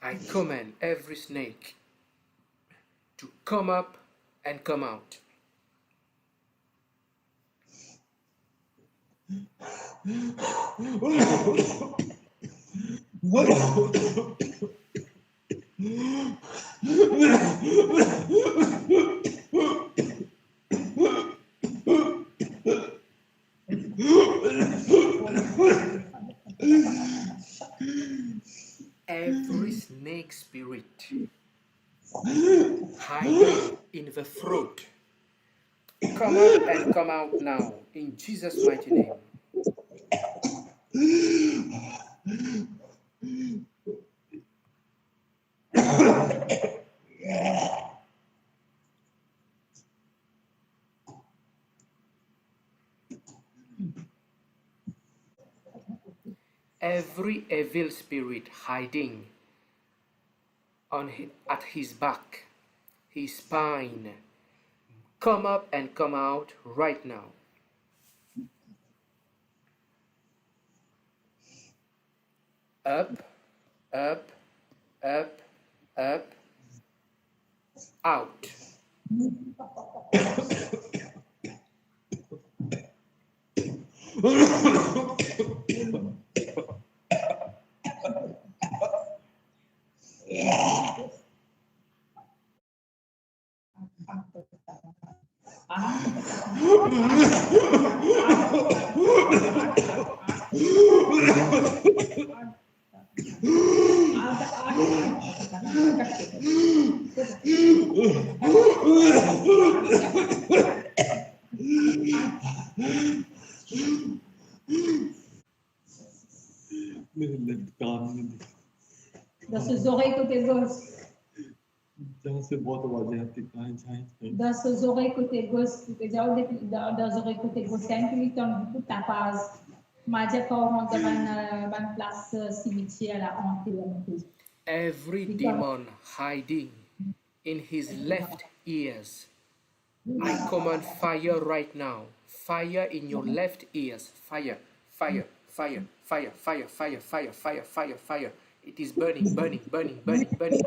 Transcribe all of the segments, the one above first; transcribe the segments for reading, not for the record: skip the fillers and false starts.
I command every snake to come up and come out. Every snake spirit hiding in the throat, come up and come out now in Jesus' mighty name. Every evil spirit hiding at his back, his spine, come up and come out right now. Up, up, up, up, out. Dans ses oreilles côté gauche. Dans ses oreilles côté gauche, dans les oreilles côté gauche, c'est un peu toute ta phase. Madia Kauron devant place cimetière la hantée. Every demon hiding in his left ears, I command fire right now. Fire in your left ears. Fire, fire, fire, fire, fire, fire, fire, fire, fire, fire. It is burning, burning, burning, burning, burning.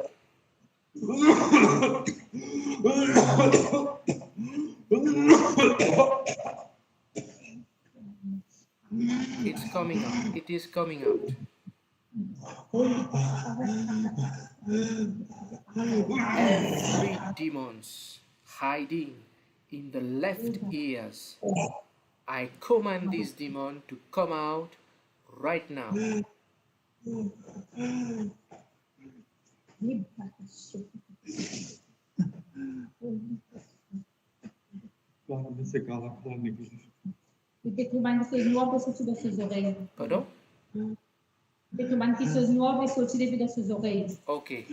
It's coming out. It is coming out. Every demons hiding in the left ears, I command this demon to come out right now. Pardon? Des banquises noires et sortir depuis dans ses oreilles. Okay.